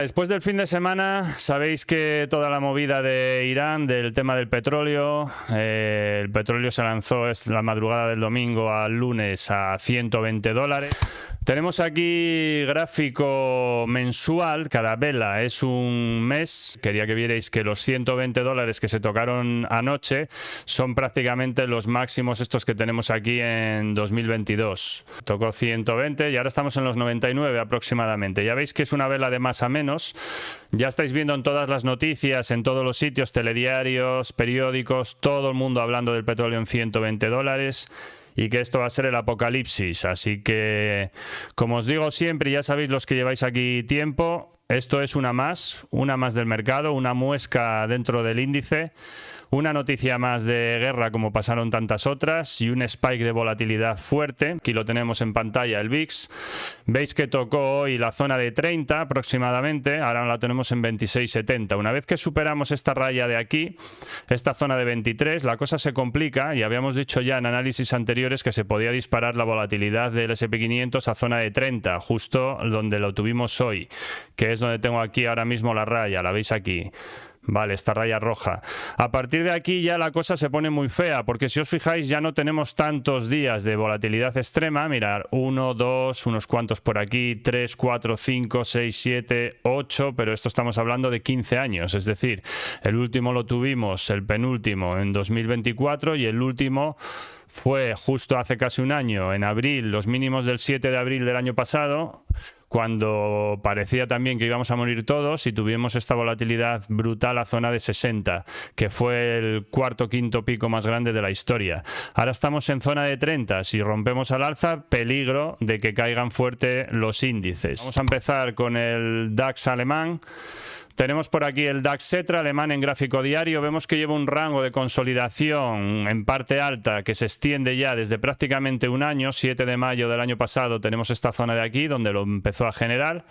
Después del fin de semana, sabéis que toda la movida de Irán, del tema del petróleo, el petróleo se lanzó la madrugada del domingo al lunes a $120. Tenemos aquí gráfico mensual, cada vela es un mes. Quería que vierais que los $120 que se tocaron anoche son prácticamente los máximos estos que tenemos aquí en 2022. Tocó 120 y ahora estamos en los 99 aproximadamente. Ya veis que es una vela de más a menos. Ya estáis viendo en todas las noticias, en todos los sitios, telediarios, periódicos, todo el mundo hablando del petróleo en $120. Y que esto va a ser el apocalipsis. Así que, como os digo siempre, ya sabéis los que lleváis aquí tiempo, esto es una más del mercado, una muesca dentro del índice, una noticia más de guerra como pasaron tantas otras y un spike de volatilidad fuerte. Aquí lo tenemos en pantalla, el VIX. Veis que tocó hoy la zona de 30 aproximadamente, ahora la tenemos en 26,70. Una vez que superamos esta raya de aquí, esta zona de 23, la cosa se complica y habíamos dicho ya en análisis anteriores que se podía disparar la volatilidad del S&P 500 a zona de 30, justo donde lo tuvimos hoy, que es donde tengo aquí ahora mismo la raya, la veis aquí. Vale, esta raya roja. A partir de aquí ya la cosa se pone muy fea, porque si os fijáis ya no tenemos tantos días de volatilidad extrema. Mirad, 1, 2, unos cuantos por aquí, 3, 4, 5, 6, 7, 8, pero esto estamos hablando de 15 años, es decir, el último lo tuvimos, el penúltimo, en 2024 y el último fue justo hace casi un año, en abril, los mínimos del 7 de abril del año pasado, cuando parecía también que íbamos a morir todos y tuvimos esta volatilidad brutal a zona de 60, que fue el quinto pico más grande de la historia. Ahora estamos en zona de 30, si rompemos al alza, peligro de que caigan fuerte los índices. Vamos a empezar con el DAX alemán. Tenemos por aquí el DAX Xetra alemán en gráfico diario. Vemos que lleva un rango de consolidación en parte alta que se extiende ya desde prácticamente un año. 7 de mayo del año pasado tenemos esta zona de aquí donde lo empezó a generar.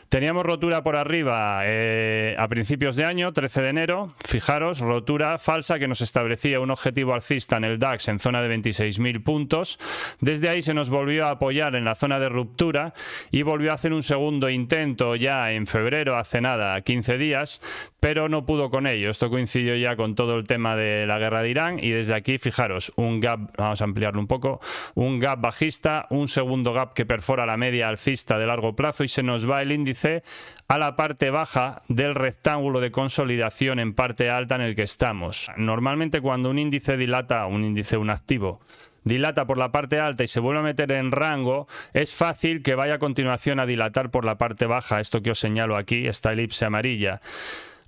Teníamos rotura por arriba a principios de año, 13 de enero. Fijaros, rotura falsa que nos establecía un objetivo alcista en el DAX en zona de 26.000 puntos. Desde ahí se nos volvió a apoyar en la zona de ruptura y volvió a hacer un segundo intento ya en febrero, hace nada, 15 días, pero no pudo con ello. Esto coincidió ya con todo el tema de la guerra de Irán y desde aquí, fijaros, un gap, vamos a ampliarlo un poco, un gap bajista, un segundo gap que perfora la media alcista de largo plazo y se nos va el índice a la parte baja del rectángulo de consolidación en parte alta en el que estamos. Normalmente cuando un índice dilata, un activo, dilata por la parte alta y se vuelve a meter en rango, es fácil que vaya a continuación a dilatar por la parte baja, esto que os señalo aquí, esta elipse amarilla.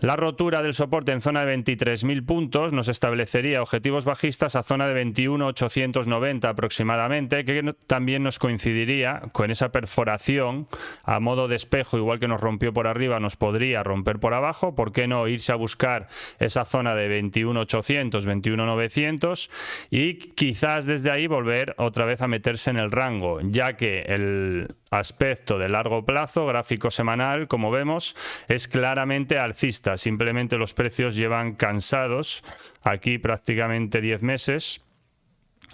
La rotura del soporte en zona de 23.000 puntos nos establecería objetivos bajistas a zona de 21.890 aproximadamente, que también nos coincidiría con esa perforación a modo de espejo, igual que nos rompió por arriba, nos podría romper por abajo. ¿Por qué no irse a buscar esa zona de 21.800, 21.900 y quizás desde ahí volver otra vez a meterse en el rango, ya que el aspecto de largo plazo, gráfico semanal, como vemos, es claramente alcista. Simplemente los precios llevan cansados aquí prácticamente 10 meses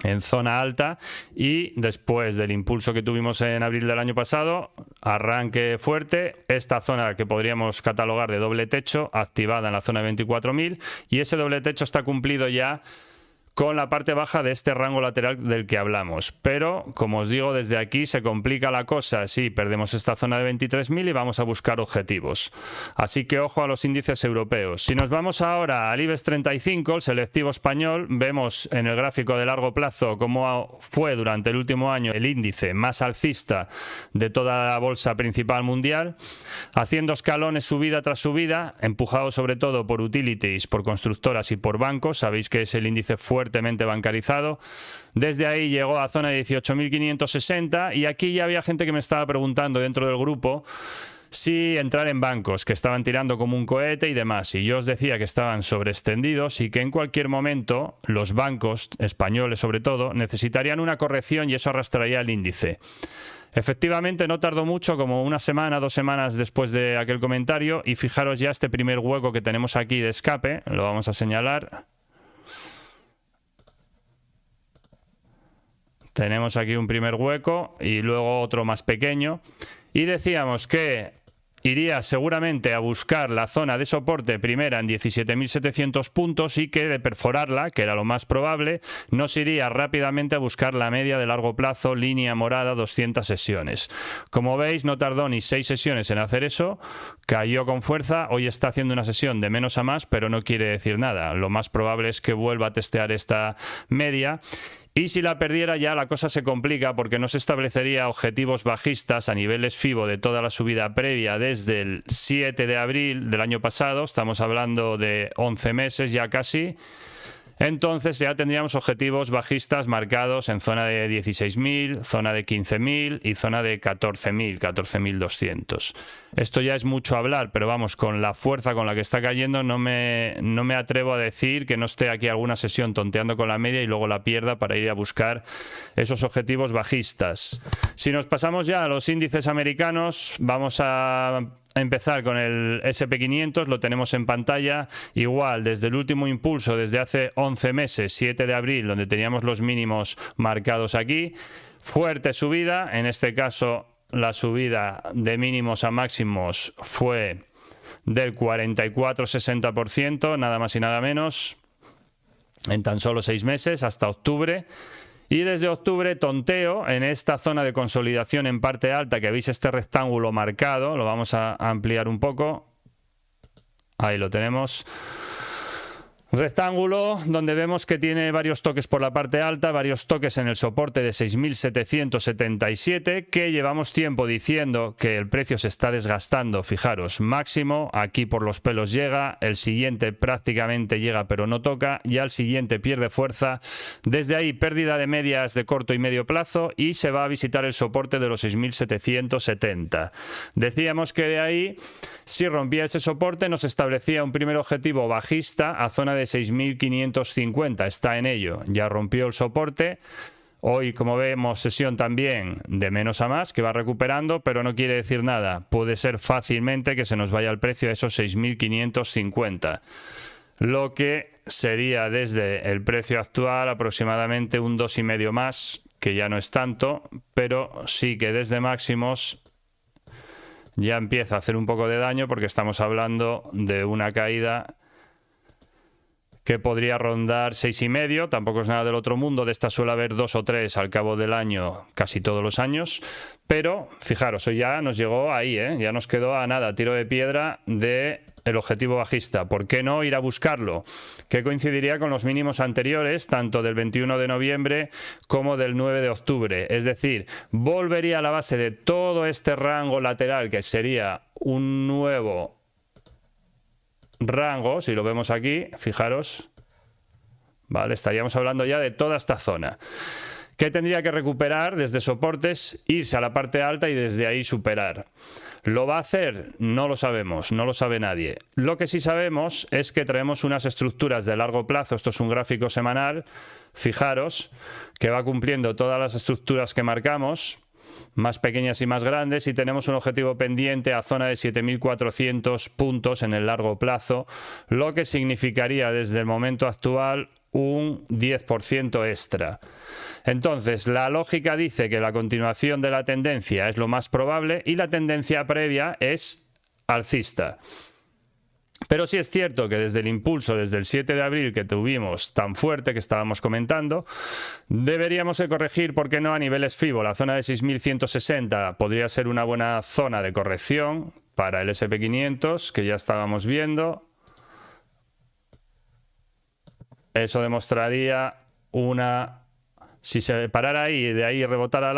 en zona alta y después del impulso que tuvimos en abril del año pasado, arranque fuerte, esta zona que podríamos catalogar de doble techo activada en la zona de 24.000 y ese doble techo está cumplido ya con la parte baja de este rango lateral del que hablamos. Pero, como os digo, desde aquí se complica la cosa. Sí, perdemos esta zona de 23.000 y vamos a buscar objetivos. Así que ojo a los índices europeos. Si nos vamos ahora al IBEX 35, el selectivo español, vemos en el gráfico de largo plazo cómo fue durante el último año el índice más alcista de toda la bolsa principal mundial, haciendo escalones subida tras subida, empujado sobre todo por utilities, por constructoras y por bancos. Sabéis que es el índice fuertemente bancarizado. Desde ahí llegó a zona de 18.560 y aquí ya había gente que me estaba preguntando dentro del grupo si entrar en bancos, que estaban tirando como un cohete y demás. Y yo os decía que estaban sobreextendidos y que en cualquier momento los bancos españoles sobre todo necesitarían una corrección y eso arrastraría el índice. Efectivamente no tardó mucho, como una semana, 2 semanas después de aquel comentario, y fijaros ya este primer hueco que tenemos aquí de escape, lo vamos a señalar. Tenemos aquí un primer hueco y luego otro más pequeño. Y decíamos que iría seguramente a buscar la zona de soporte primera en 17.700 puntos y que de perforarla, que era lo más probable, nos iría rápidamente a buscar la media de largo plazo, línea morada, 200 sesiones. Como veis, no tardó ni 6 sesiones en hacer eso, cayó con fuerza, hoy está haciendo una sesión de menos a más, pero no quiere decir nada. Lo más probable es que vuelva a testear esta media. Y si la perdiera ya la cosa se complica porque no se establecería objetivos bajistas a niveles FIBO de toda la subida previa desde el 7 de abril del año pasado, estamos hablando de 11 meses ya casi. Entonces ya tendríamos objetivos bajistas marcados en zona de 16.000, zona de 15.000 y zona de 14.000, 14.200. Esto ya es mucho hablar, pero vamos, con la fuerza con la que está cayendo no me atrevo a decir que no esté aquí alguna sesión tonteando con la media y luego la pierda para ir a buscar esos objetivos bajistas. Si nos pasamos ya a los índices americanos, vamos a empezar con el SP500, lo tenemos en pantalla, igual desde el último impulso, desde hace 11 meses, 7 de abril, donde teníamos los mínimos marcados aquí, fuerte subida, en este caso la subida de mínimos a máximos fue del 44-60%, nada más y nada menos, en tan solo 6 meses, hasta octubre. Y desde octubre tonteo en esta zona de consolidación en parte alta, que veis este rectángulo marcado, lo vamos a ampliar un poco, ahí lo tenemos. Rectángulo donde vemos que tiene varios toques por la parte alta, varios toques en el soporte de 6.777, que llevamos tiempo diciendo que el precio se está desgastando. Fijaros, máximo, aquí por los pelos llega, el siguiente prácticamente llega pero no toca, ya el siguiente pierde fuerza. Desde ahí pérdida de medias de corto y medio plazo y se va a visitar el soporte de los 6.770. Decíamos que de ahí, si rompía ese soporte, nos establecía un primer objetivo bajista a zona de 6.550, está en ello, ya rompió el soporte. Hoy, como vemos, sesión también de menos a más, que va recuperando, pero no quiere decir nada. Puede ser fácilmente que se nos vaya el precio a esos 6.550, lo que sería desde el precio actual aproximadamente un 2,5 más, que ya no es tanto, pero sí que desde máximos ya empieza a hacer un poco de daño porque estamos hablando de una caída que podría rondar 6,5, tampoco es nada del otro mundo, de esta suele haber 2 o 3 al cabo del año, casi todos los años, pero fijaros, hoy ya nos llegó ahí, ya nos quedó a nada, tiro de piedra de el objetivo bajista. ¿Por qué no ir a buscarlo? Que coincidiría con los mínimos anteriores, tanto del 21 de noviembre como del 9 de octubre, es decir, volvería a la base de todo este rango lateral, que sería un nuevo rango, si lo vemos aquí, fijaros, vale, estaríamos hablando ya de toda esta zona, que tendría que recuperar desde soportes, irse a la parte alta y desde ahí superar. ¿Lo va a hacer? No lo sabemos, no lo sabe nadie. Lo que sí sabemos es que traemos unas estructuras de largo plazo, esto es un gráfico semanal, fijaros, que va cumpliendo todas las estructuras que marcamos, más pequeñas y más grandes, y tenemos un objetivo pendiente a zona de 7.400 puntos en el largo plazo, lo que significaría desde el momento actual un 10% extra. Entonces, la lógica dice que la continuación de la tendencia es lo más probable y la tendencia previa es alcista. Pero sí es cierto que desde el impulso, desde el 7 de abril que tuvimos tan fuerte que estábamos comentando, deberíamos de corregir, ¿por qué no?, a niveles FIBO. La zona de 6.160 podría ser una buena zona de corrección para el SP500, que ya estábamos viendo. Eso demostraría una... Si se parara ahí y de ahí rebotara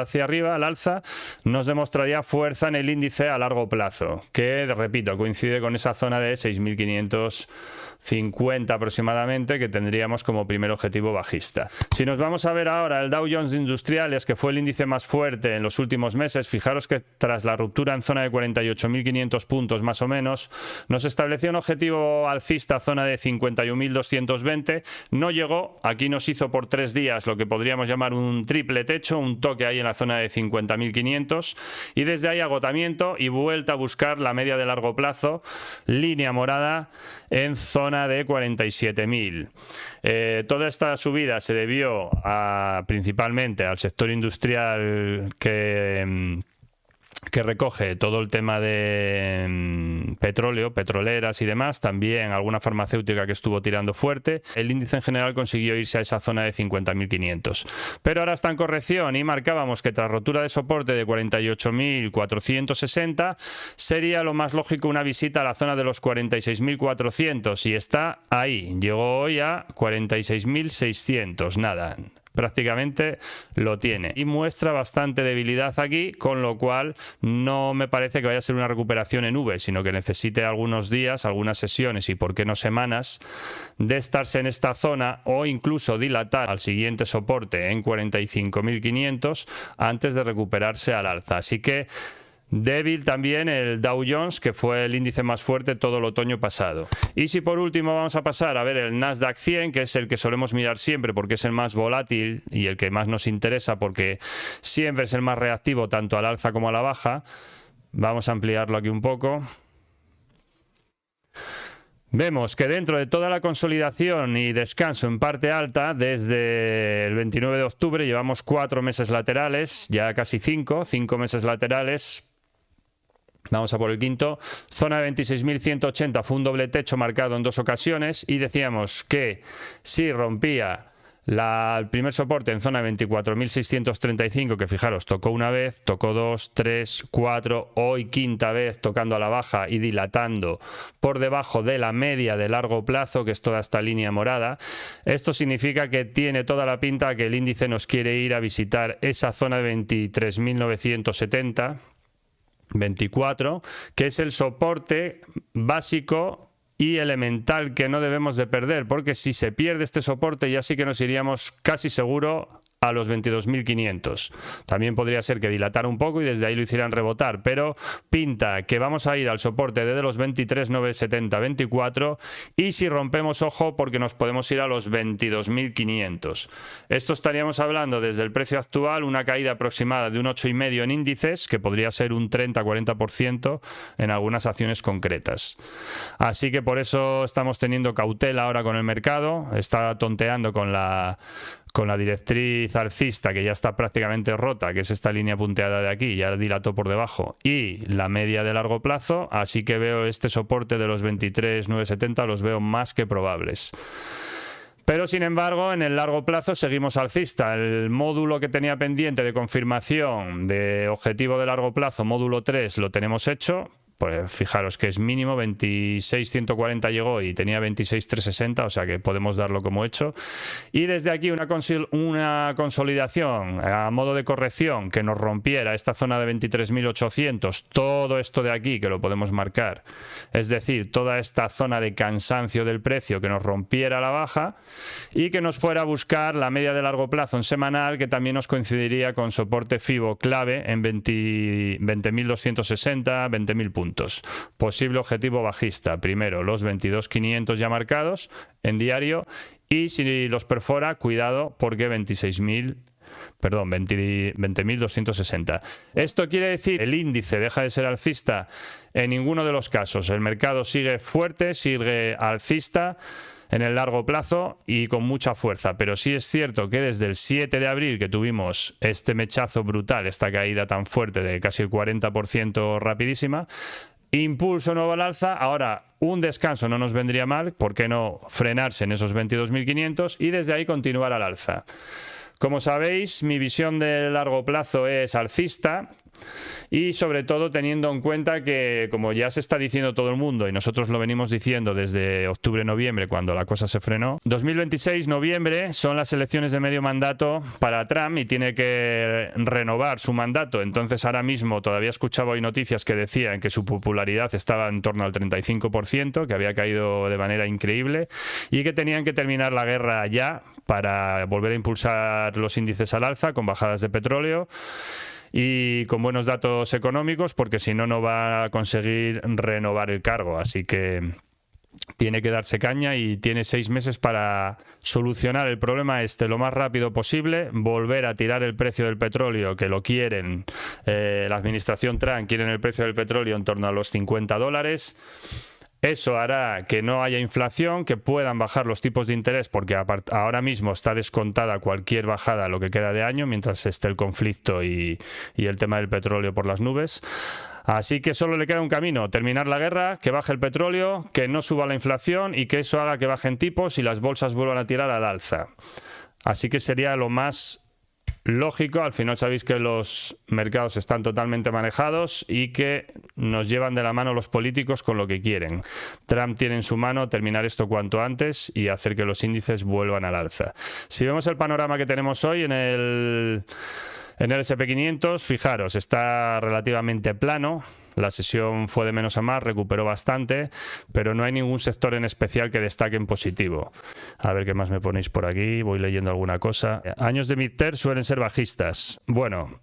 hacia arriba, al alza, nos demostraría fuerza en el índice a largo plazo, que, repito, coincide con esa zona de 6.550 aproximadamente, que tendríamos como primer objetivo bajista. Si nos vamos a ver ahora el Dow Jones Industriales, que fue el índice más fuerte en los últimos meses, fijaros que tras la ruptura en zona de 48.500 puntos más o menos, nos estableció un objetivo alcista, zona de 51.220, no llegó, aquí nos hizo por 3 días lo que podríamos llamar un triple techo, un toque ahí en la zona de 50.500 y desde ahí agotamiento y vuelta a buscar la media de largo plazo, línea morada en zona de 47.000. Toda esta subida se debió principalmente al sector industrial que que recoge todo el tema de petróleo, petroleras y demás, también alguna farmacéutica que estuvo tirando fuerte. El índice en general consiguió irse a esa zona de 50.500. Pero ahora está en corrección y marcábamos que tras rotura de soporte de 48.460 sería lo más lógico una visita a la zona de los 46.400 y está ahí. Llegó hoy a 46.600, nada. Prácticamente lo tiene y muestra bastante debilidad aquí, con lo cual no me parece que vaya a ser una recuperación en V, sino que necesite algunos días, algunas sesiones y por qué no semanas de estarse en esta zona o incluso dilatar al siguiente soporte en 45.500 antes de recuperarse al alza. Así que débil también el Dow Jones, que fue el índice más fuerte todo el otoño pasado. Y si por último vamos a pasar a ver el Nasdaq 100, que es el que solemos mirar siempre porque es el más volátil y el que más nos interesa porque siempre es el más reactivo tanto al alza como a la baja. Vamos a ampliarlo aquí un poco. Vemos que dentro de toda la consolidación y descanso en parte alta, desde el 29 de octubre llevamos 4 meses laterales, ya casi 5 meses laterales. Vamos a por el quinto. Zona de 26.180 fue un doble techo marcado en 2 ocasiones y decíamos que si rompía el primer soporte en zona de 24.635, que fijaros, tocó una vez, tocó 2, 3, 4, hoy quinta vez tocando a la baja y dilatando por debajo de la media de largo plazo, que es toda esta línea morada. Esto significa que tiene toda la pinta que el índice nos quiere ir a visitar esa zona de 23.970, 24, que es el soporte básico y elemental que no debemos de perder, porque si se pierde este soporte ya sí que nos iríamos casi seguro a los 22.500. También podría ser que dilatara un poco y desde ahí lo hicieran rebotar, pero pinta que vamos a ir al soporte desde los 23.970, 24, y si rompemos, ojo, porque nos podemos ir a los 22.500. Esto estaríamos hablando desde el precio actual, una caída aproximada de un 8,5 en índices, que podría ser un 30-40% en algunas acciones concretas. Así que por eso estamos teniendo cautela ahora con el mercado. Está tonteando con la directriz alcista, que ya está prácticamente rota, que es esta línea punteada de aquí, ya dilató por debajo, y la media de largo plazo, así que veo este soporte de los 23.970, los veo más que probables. Pero sin embargo, en el largo plazo seguimos alcista. El módulo que tenía pendiente de confirmación de objetivo de largo plazo, módulo 3, lo tenemos hecho. Pues fijaros que es mínimo, 26.140 llegó y tenía 26.360, o sea que podemos darlo como hecho. Y desde aquí una consolidación a modo de corrección que nos rompiera esta zona de 23.800, todo esto de aquí que lo podemos marcar, es decir, toda esta zona de cansancio del precio que nos rompiera a la baja y que nos fuera a buscar la media de largo plazo en semanal, que también nos coincidiría con soporte FIBO clave en 20.260, 20.000 puntos. Posible objetivo bajista, primero los 22.500 ya marcados en diario, y si los perfora, cuidado, porque 20.260. Esto quiere decir que el índice deja de ser alcista en ninguno de los casos. El mercado sigue fuerte, sigue alcista en el largo plazo y con mucha fuerza, pero sí es cierto que desde el 7 de abril que tuvimos este mechazo brutal, esta caída tan fuerte de casi el 40% rapidísima, impulso nuevo al alza, ahora un descanso no nos vendría mal, ¿por qué no frenarse en esos 22.500 y desde ahí continuar al alza? Como sabéis, mi visión de largo plazo es alcista, y sobre todo teniendo en cuenta que, como ya se está diciendo todo el mundo y nosotros lo venimos diciendo desde octubre-noviembre cuando la cosa se frenó, 2026, noviembre, son las elecciones de medio mandato para Trump y tiene que renovar su mandato. Entonces ahora mismo todavía escuchaba hoy noticias que decían que su popularidad estaba en torno al 35%, que había caído de manera increíble y que tenían que terminar la guerra ya para volver a impulsar los índices al alza con bajadas de petróleo y con buenos datos económicos, porque si no, no va a conseguir renovar el cargo. Así que tiene que darse caña y tiene 6 meses para solucionar el problema lo más rápido posible, volver a tirar el precio del petróleo, que lo quieren, la administración Trump quiere el precio del petróleo en torno a los $50, Eso hará que no haya inflación, que puedan bajar los tipos de interés, porque ahora mismo está descontada cualquier bajada lo que queda de año, mientras esté el conflicto y el tema del petróleo por las nubes. Así que solo le queda un camino: terminar la guerra, que baje el petróleo, que no suba la inflación y que eso haga que bajen tipos y las bolsas vuelvan a tirar al alza. Así que sería lo más lógico. Al final sabéis que los mercados están totalmente manejados y que nos llevan de la mano los políticos con lo que quieren. Trump tiene en su mano terminar esto cuanto antes y hacer que los índices vuelvan al alza. Si vemos el panorama que tenemos hoy en el SP500, fijaros, está relativamente plano. La sesión fue de menos a más, recuperó bastante, pero no hay ningún sector en especial que destaque en positivo. A ver qué más me ponéis por aquí, voy leyendo alguna cosa. Años de midterm suelen ser bajistas. Bueno,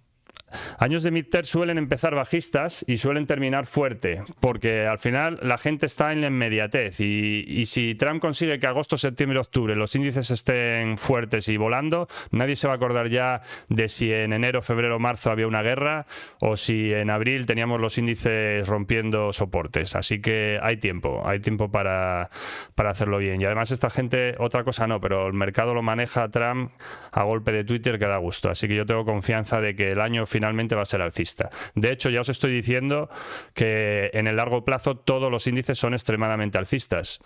años de midterm suelen empezar bajistas y suelen terminar fuerte, porque al final la gente está en la inmediatez y si Trump consigue que agosto, septiembre, octubre los índices estén fuertes y volando, nadie se va a acordar ya de si en enero, febrero, marzo había una guerra o si en abril teníamos los índices rompiendo soportes. Así que hay tiempo para hacerlo bien. Y además esta gente, otra cosa no, pero el mercado lo maneja Trump a golpe de Twitter que da gusto. Así que yo tengo confianza de que el año finalmente va a ser alcista. De hecho, ya os estoy diciendo que en el largo plazo todos los índices son extremadamente alcistas.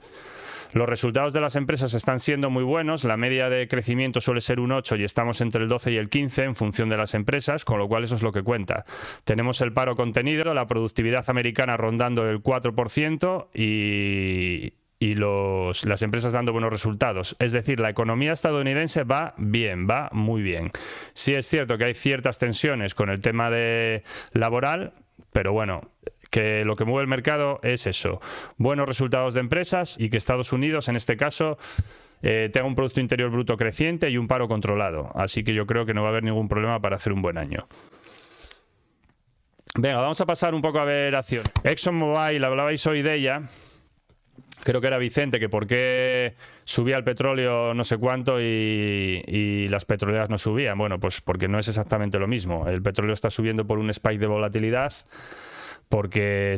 Los resultados de las empresas están siendo muy buenos, la media de crecimiento suele ser un 8 y estamos entre el 12 y el 15 en función de las empresas, con lo cual eso es lo que cuenta. Tenemos el paro contenido, la productividad americana rondando el 4% y las empresas dando buenos resultados. Es decir, la economía estadounidense va bien, va muy bien. Sí es cierto que hay ciertas tensiones con el tema laboral, pero bueno, que lo que mueve el mercado es eso: buenos resultados de empresas y que Estados Unidos, en este caso, tenga un Producto Interior Bruto creciente y un paro controlado. Así que yo creo que no va a haber ningún problema para hacer un buen año. Venga, vamos a pasar un poco a ver acciones. ExxonMobil, hablabais hoy de ella. Creo que era Vicente, que por qué subía el petróleo no sé cuánto y las petroleras no subían. Bueno, pues porque no es exactamente lo mismo. El petróleo está subiendo por un spike de volatilidad, porque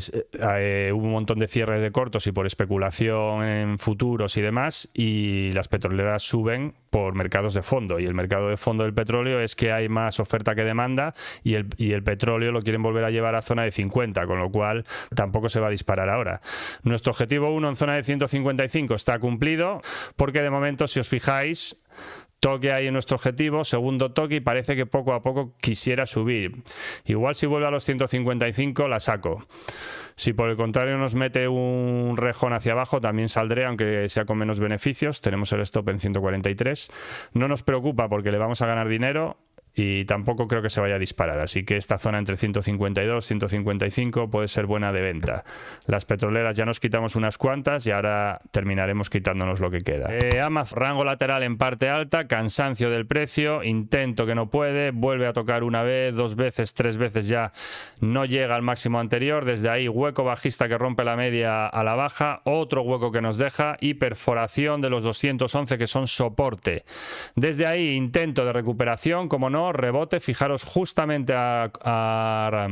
hubo un montón de cierres de cortos y por especulación en futuros y demás, y las petroleras suben por mercados de fondo, y el mercado de fondo del petróleo es que hay más oferta que demanda y el petróleo lo quieren volver a llevar a zona de 50, con lo cual tampoco se va a disparar ahora. Nuestro objetivo 1 en zona de 155 está cumplido, porque de momento, si os fijáis, toque ahí en nuestro objetivo, segundo toque, y parece que poco a poco quisiera subir. Igual si vuelve a los 155 la saco. Si por el contrario nos mete un rejón hacia abajo, también saldré, aunque sea con menos beneficios. Tenemos el stop en 143. No nos preocupa porque le vamos a ganar dinero y tampoco creo que se vaya a disparar. Así que esta zona entre 152 y 155 puede ser buena de venta. Las petroleras ya nos quitamos unas cuantas y ahora terminaremos quitándonos lo que queda. Amazon, rango lateral en parte alta, cansancio del precio, intento que no puede, vuelve a tocar una vez, dos veces, tres veces ya, no llega al máximo anterior. Desde ahí hueco bajista que rompe la media a la baja, otro hueco que nos deja y perforación de los 211 que son soporte. Desde ahí intento de recuperación, como no, rebote, fijaros, justamente a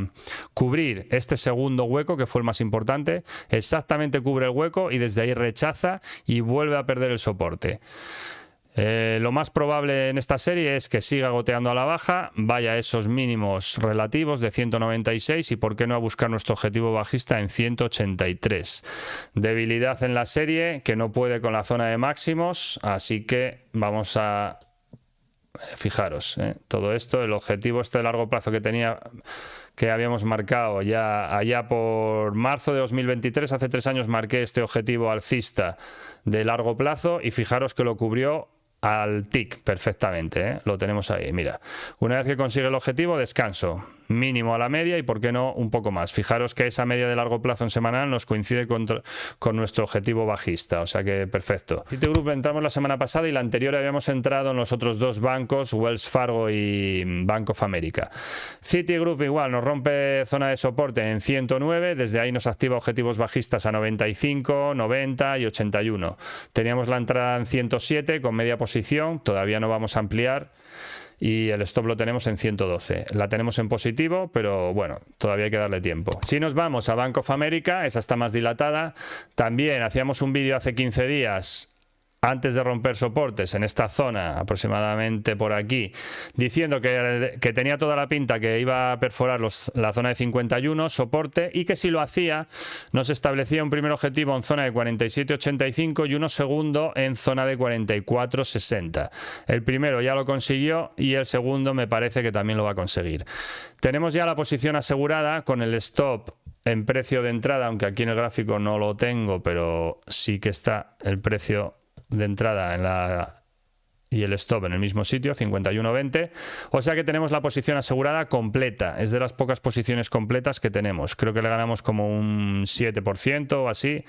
cubrir este segundo hueco que fue el más importante, exactamente cubre el hueco y desde ahí rechaza y vuelve a perder el soporte. Lo más probable en esta serie es que siga goteando a la baja, vaya a esos mínimos relativos de 196 y por qué no a buscar nuestro objetivo bajista en 183. Debilidad en la serie que no puede con la zona de máximos, así que vamos a... Fijaros, todo esto, el objetivo este de largo plazo que habíamos marcado ya allá por marzo de 2023, hace 3 años marqué este objetivo alcista de largo plazo y fijaros que lo cubrió al tick perfectamente, lo tenemos ahí, mira. Una vez que consigue el objetivo, descanso, mínimo a la media y por qué no un poco más. Fijaros que esa media de largo plazo en semanal nos coincide con nuestro objetivo bajista, o sea que perfecto. Citigroup entramos la semana pasada y la anterior habíamos entrado en los otros dos bancos, Wells Fargo y Bank of America. Citigroup igual nos rompe zona de soporte en 109, desde ahí nos activa objetivos bajistas a 95, 90 y 81. Teníamos la entrada en 107 con media posición, todavía no vamos a ampliar. y el stop lo tenemos en 112. La tenemos en positivo, pero bueno, todavía hay que darle tiempo. Si nos vamos a Bank of America, esa está más dilatada. También hacíamos un vídeo hace 15 días antes de romper soportes en esta zona, aproximadamente por aquí, diciendo que tenía toda la pinta que iba a perforar la zona de 51, soporte, y que si lo hacía, nos establecía un primer objetivo en zona de 47,85 y uno segundo en zona de 44,60. El primero ya lo consiguió y el segundo me parece que también lo va a conseguir. Tenemos ya la posición asegurada con el stop en precio de entrada, aunque aquí en el gráfico no lo tengo, pero sí que está el precio de entrada y el stop en el mismo sitio, 51,20. O sea que tenemos la posición asegurada completa. Es de las pocas posiciones completas que tenemos. Creo que le ganamos como un 7% o así,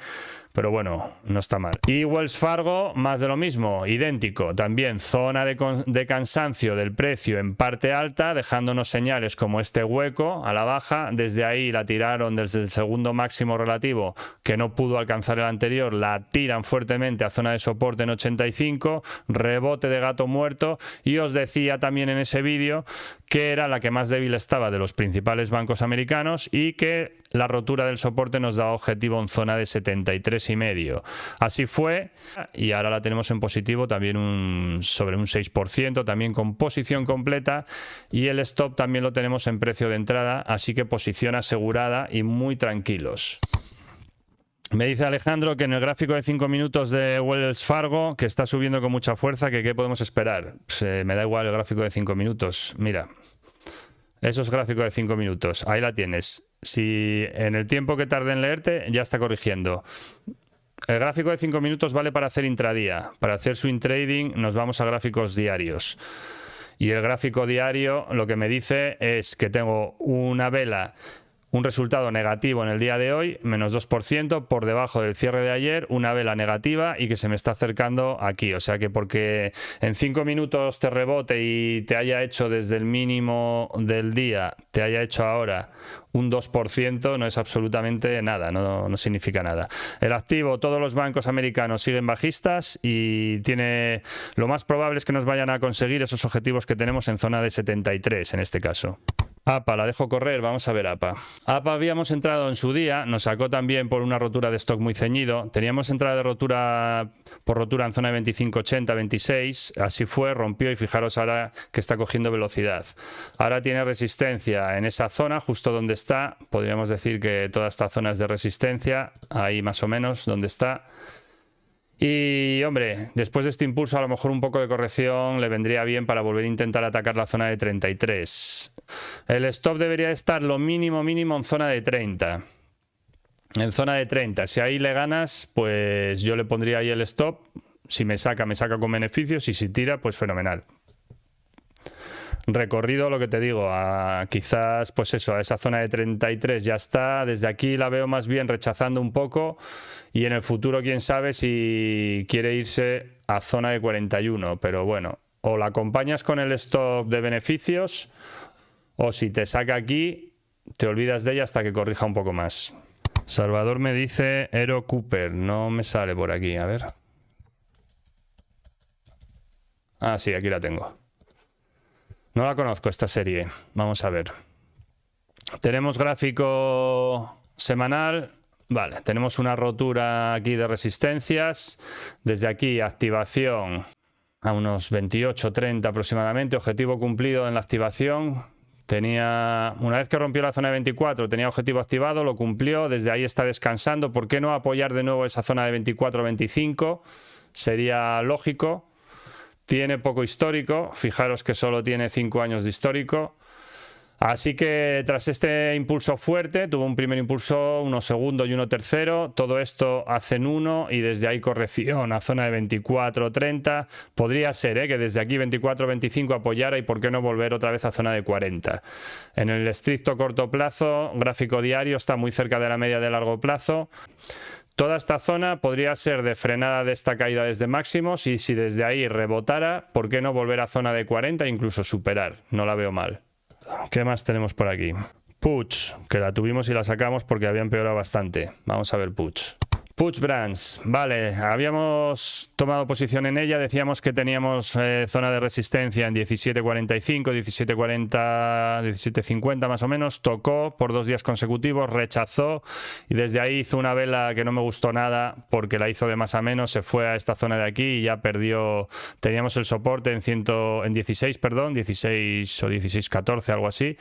pero bueno, no está mal. Y Wells Fargo, más de lo mismo, idéntico. También zona de cansancio del precio en parte alta, dejándonos señales como este hueco a la baja. Desde ahí la tiraron desde el segundo máximo relativo, que no pudo alcanzar el anterior, la tiran fuertemente a zona de soporte en 85, rebote de gato muerto, y os decía también en ese vídeo que era la que más débil estaba de los principales bancos americanos y que la rotura del soporte nos da objetivo en zona de 73,5. Así fue, y ahora la tenemos en positivo también sobre un 6%, también con posición completa, y el stop también lo tenemos en precio de entrada, así que posición asegurada y muy tranquilos. Me dice Alejandro que en el gráfico de 5 minutos de Wells Fargo, que está subiendo con mucha fuerza, que qué podemos esperar. Pues, me da igual el gráfico de 5 minutos. Mira, eso es gráfico de 5 minutos. Ahí la tienes. Si en el tiempo que tarde en leerte ya está corrigiendo. El gráfico de 5 minutos vale para hacer intradía. Para hacer swing trading nos vamos a gráficos diarios. Y el gráfico diario lo que me dice es que tengo una vela, un resultado negativo en el día de hoy, menos 2%, por debajo del cierre de ayer, una vela negativa y que se me está acercando aquí. O sea que porque en 5 minutos te rebote y te haya hecho desde el mínimo del día, te haya hecho ahora un 2%, no es absolutamente nada, no significa nada. El activo, todos los bancos americanos siguen bajistas y lo más probable es que nos vayan a conseguir esos objetivos que tenemos en zona de 73 en este caso. APA, la dejo correr, vamos a ver APA. APA habíamos entrado en su día, nos sacó también por una rotura de stock muy ceñido. Teníamos entrada de rotura por rotura en zona de 25,80, 26, así fue, rompió y fijaros ahora que está cogiendo velocidad. Ahora tiene resistencia en esa zona, justo donde está, podríamos decir que toda esta zona es de resistencia, ahí más o menos donde está. Y hombre, después de este impulso a lo mejor un poco de corrección le vendría bien para volver a intentar atacar la zona de 33. El stop debería estar lo mínimo en zona de 30. En zona de 30. Si ahí le ganas, pues yo le pondría ahí el stop. Si me saca con beneficios, y si tira, pues fenomenal. Recorrido, lo que te digo, quizás pues eso, a esa zona de 33 ya está. Desde aquí la veo más bien rechazando un poco y en el futuro quién sabe si quiere irse a zona de 41, pero bueno, o la acompañas con el stop de beneficios o si te saca aquí te olvidas de ella hasta que corrija un poco más. Salvador me dice Aero Cooper, no me sale por aquí, a ver. Ah, sí, aquí la tengo. No la conozco esta serie, vamos a ver. Tenemos gráfico semanal, vale, tenemos una rotura aquí de resistencias, desde aquí activación a unos 28-30 aproximadamente, objetivo cumplido en la activación. Una vez que rompió la zona de 24, tenía objetivo activado, lo cumplió, desde ahí está descansando. ¿Por qué no apoyar de nuevo esa zona de 24-25? Sería lógico. Tiene poco histórico, fijaros que solo tiene 5 años de histórico. Así que tras este impulso fuerte, tuvo un primer impulso, uno segundo y uno tercero. Todo esto hacen uno y desde ahí corrección a zona de 24-30. Podría ser que desde aquí 24-25 apoyara y por qué no volver otra vez a zona de 40. En el estricto corto plazo, gráfico diario está muy cerca de la media de largo plazo. Toda esta zona podría ser de frenada de esta caída desde máximos y si desde ahí rebotara, ¿por qué no volver a zona de 40 e incluso superar? No la veo mal. ¿Qué más tenemos por aquí? Puts, que la tuvimos y la sacamos porque había empeorado bastante. Vamos a ver Puts. Puig Brands, vale, habíamos tomado posición en ella, decíamos que teníamos zona de resistencia en 17.45, 17.40, 17.50 más o menos, tocó por 2 días consecutivos, rechazó y desde ahí hizo una vela que no me gustó nada porque la hizo de más a menos, se fue a esta zona de aquí y ya perdió, teníamos el soporte en 16, perdón, 16 o 16.14, algo así,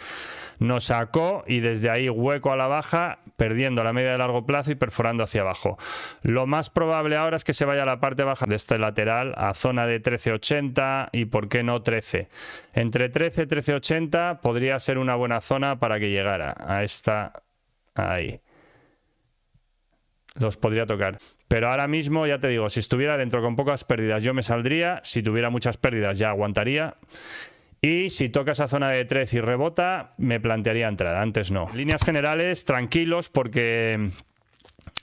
nos sacó y desde ahí hueco a la baja, perdiendo la media de largo plazo y perforando hacia abajo. Lo más probable ahora es que se vaya a la parte baja de este lateral a zona de 13.80 y por qué no 13. Entre 13 y 13.80 podría ser una buena zona para que llegara a esta, ahí. Los podría tocar. Pero ahora mismo, ya te digo, si estuviera dentro con pocas pérdidas yo me saldría, si tuviera muchas pérdidas ya aguantaría. Y si toca esa zona de 13 y rebota, me plantearía entrada, antes no. En líneas generales, tranquilos porque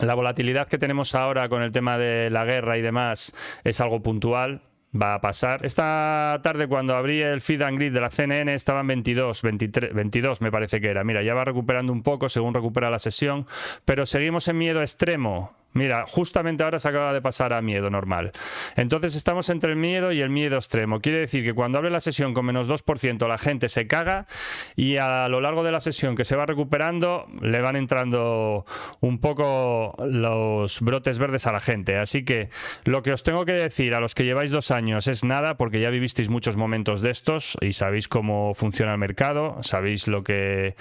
la volatilidad que tenemos ahora con el tema de la guerra y demás es algo puntual, va a pasar. Esta tarde cuando abrí el feed and grid de la CNN estaban 22, 23, 22 me parece que era. Mira, ya va recuperando un poco según recupera la sesión, pero seguimos en miedo extremo. Mira, justamente ahora se acaba de pasar a miedo normal. Entonces estamos entre el miedo y el miedo extremo. Quiere decir que cuando abre la sesión con menos 2% la gente se caga y a lo largo de la sesión que se va recuperando le van entrando un poco los brotes verdes a la gente. Así que lo que os tengo que decir a los que lleváis 2 años es nada porque ya vivisteis muchos momentos de estos y sabéis cómo funciona el mercado, sabéis lo que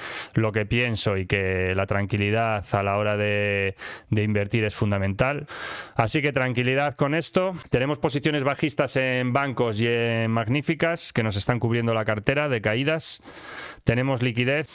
pienso y que la tranquilidad a la hora de invertir es fundamental. Así que tranquilidad con esto. Tenemos posiciones bajistas en bancos y en magníficas que nos están cubriendo la cartera de caídas. Tenemos liquidez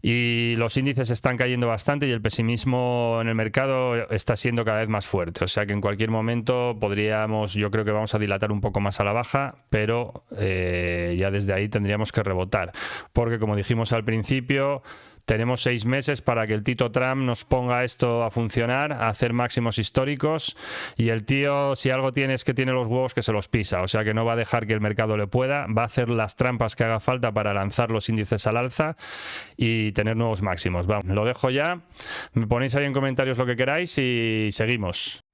y los índices están cayendo bastante y el pesimismo en el mercado está siendo cada vez más fuerte. O sea que en cualquier momento podríamos, yo creo que vamos a dilatar un poco más a la baja, pero ya desde ahí tendríamos que rebotar. Porque como dijimos al principio, tenemos 6 meses para que el Tito Trump nos ponga esto a funcionar, a hacer máximos históricos y el tío, si algo tiene es que tiene los huevos que se los pisa, o sea que no va a dejar que el mercado le pueda, va a hacer las trampas que haga falta para lanzar los índices al alza y tener nuevos máximos. Vamos, lo dejo ya, me ponéis ahí en comentarios lo que queráis y seguimos.